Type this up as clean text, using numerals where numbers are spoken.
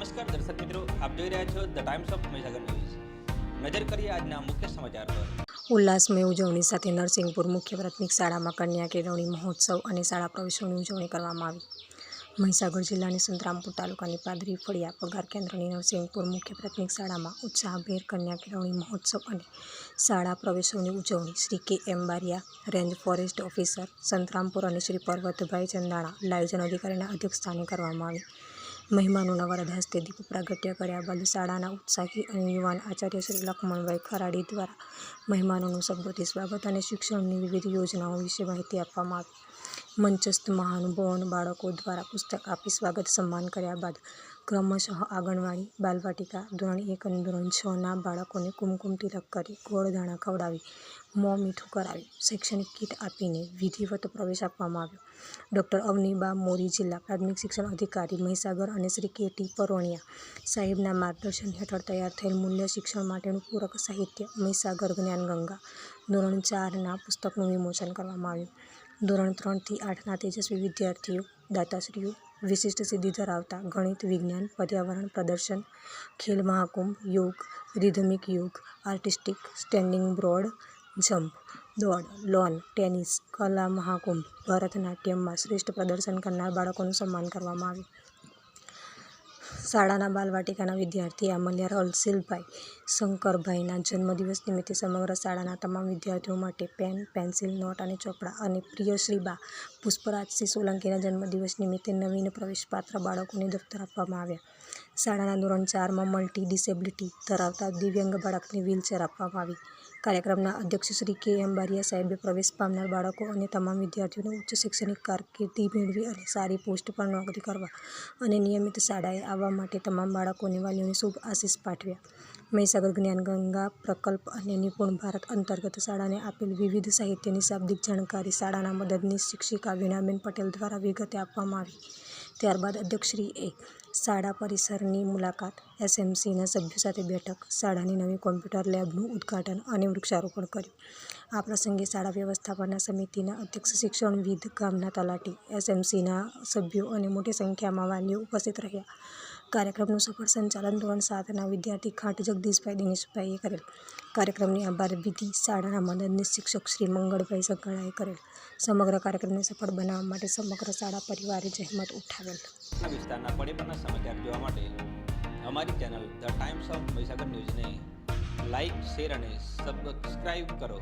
નમસ્કાર દર્શક મિત્રો, આપ જોઈ રહ્યા છો the times of Mahisagar news. નજર કરીએ આજના મુખ્ય સમાચાર પર। ઉલ્લાસમય ઉજવણી સાથે નરસિંહપુર મુખ્ય પ્રાથમિક શાળામાં કન્યા કેળવણી મહોત્સવ અને શાળા પ્રવેશોની ઉજવણી કરવામાં આવી। મહીસાગર જિલ્લાની સંતરામપુર તાલુકાની પાદરી ફળિયા પગાર કેન્દ્રની નરસિંહપુર મુખ્ય પ્રાથમિક શાળામાં ઉત્સાહભેર કન્યા કેળવણી મહોત્સવ અને શાળા પ્રવેશોની ઉજવણી Shri K M. Bariya, range forest officer Santrampur અને શ્રી પરવતભાઈ ચંદાણા, લાયઝન અધિકારીના અધ્યક્ષસ્થાને કરવામાં આવી। મહેમાનોના વરદ હસ્તે દીપ પ્રાગટ્ય કર્યા બાદ શાળાના ઉત્સાહી અને યુવાન આચાર્ય શ્રી લખમણભાઈ ખરાડી દ્વારા મહેમાનોનું શબ્દોથી સ્વાગત અને શિક્ષણની વિવિધ યોજનાઓ વિશે માહિતી આપવામાં આવી। મંચસ્થ મહાનુભાવોને બાળકો દ્વારા પુસ્તક આપી સ્વાગત સન્માન કર્યા બાદ ક્રમશઃ આંગણવાડી, બાલવાટિકા, ધોરણ 1 અને ધોરણ 6ના બાળકોને કુમકુમ તિલક કરી, ગોળ દાણા ખવડાવી, મોં મીઠું કરાવી, શૈક્ષણિક કીટ આપીને વિધિવત પ્રવેશ આપવામાં આવ્યો। ડૉક્ટર અવનીબા મોરી, જિલ્લા પ્રાથમિક શિક્ષણ અધિકારી મહીસાગર અને શ્રી કે.ટી. પરોણિયા સાહેબના માર્ગદર્શન હેઠળ તૈયાર થયેલ મૂલ્ય શિક્ષણ માટેનું પૂરક સાહિત્ય મહીસાગર જ્ઞાનગંગા ધોરણ 4ના પુસ્તકનું વિમોચન કરવામાં આવ્યું। ધોરણ 3 થી 8ના તેજસ્વી વિદ્યાર્થીઓ, દાતાશ્રીઓ, વિશિષ્ટ સિદ્ધિ ધરાવતા ગણિત, વિજ્ઞાન, પર્યાવરણ, પ્રદર્શન, ખેલ મહાકુંભ, યોગ, રિધમિક યોગ, આર્ટિસ્ટિક, સ્ટેન્ડિંગ બ્રોડ જમ્પ, દોડ, લોન ટેનિસ, કલા મહાકુંભ, ભરતનાટ્યમમાં શ્રેષ્ઠ પ્રદર્શન કરનાર બાળકોનું સન્માન કરવામાં આવ્યું। શાળાના બાલવાટિકાના વિદ્યાર્થી આમલ્યાર અલસીલભાઈ શંકરભાઈના જન્મદિવસ નિમિત્તે સમગ્ર શાળાના તમામ વિદ્યાર્થીઓ માટે પેન, પેન્સિલ, નોટ અને ચોપડા અને પ્રિયશ્રીબા પુષ્પરાજસિંહ સોલંકીના જન્મદિવસ નિમિત્તે નવીન પ્રવેશપાત્ર બાળકોને દફતર આપવામાં આવ્યા। શાળાના ધોરણ 4માં મલ્ટી ડિસેબિલિટી ધરાવતા દિવ્યાંગ બાળકને વ્હીલચેર આપવામાં આવી। કાર્યક્રમના અધ્યક્ષ શ્રી કે.એમ. બારિયા સાહેબે પ્રવેશ પામનાર બાળકો અને તમામ વિદ્યાર્થીઓને ઉચ્ચ શૈક્ષણિક કારકિર્દી મેળવી અને સારી પોસ્ટ પર નોકરી કરવા અને નિયમિત શાળાએ આવવા માટે તમામ બાળકોને વાલીઓને શુભ આશીષ પાઠવ્યા। મહીસાગર જ્ઞાનગંગા પ્રકલ્પ અને નિપુણ ભારત અંતર્ગત શાળાને આપેલ વિવિધ સાહિત્યની શાબ્દિક જાણકારી શાળાના મદદનીશ શિક્ષિકા વીણાબેન પટેલ દ્વારા વિગતે આપવામાં આવી। ત્યારબાદ અધ્યક્ષશ્રીએ શાળા પરિસરની મુલાકાત, એસએમસીના સભ્યો સાથે બેઠક, શાળાની નવી કોમ્પ્યુટર લેબનું ઉદ્ઘાટન અને વૃક્ષારોપણ કર્યું। આ પ્રસંગે શાળા વ્યવસ્થાપના સમિતિના અધ્યક્ષ, શિક્ષણવિદ, ગામના તલાટી, એસએમસીના સભ્યો અને મોટી સંખ્યામાં વાલીઓ ઉપસ્થિત રહ્યા। કાર્યક્રમનું સફળ સંચાલન ધોરણ 7ના વિદ્યાર્થી ખાંટ જગદીશભાઈ દિનેશભાઈએ કરેલ। કાર્યક્રમની આભાર વિધિ શાળાના મદદનીશ શિક્ષક શ્રી મંગળભાઈ સંઘાણાએ કરેલ। સમગ્ર કાર્યક્રમને સફળ બનાવવા માટે સમગ્ર શાળા પરિવારે જહેમત ઉઠાવેલ। વિસ્તારના પડે પરના સમાચાર જોવા માટે અમારી channel the times of Mahisagar ન્યૂઝને લાઇક, શેર અને સબસ્ક્રાઇબ કરો।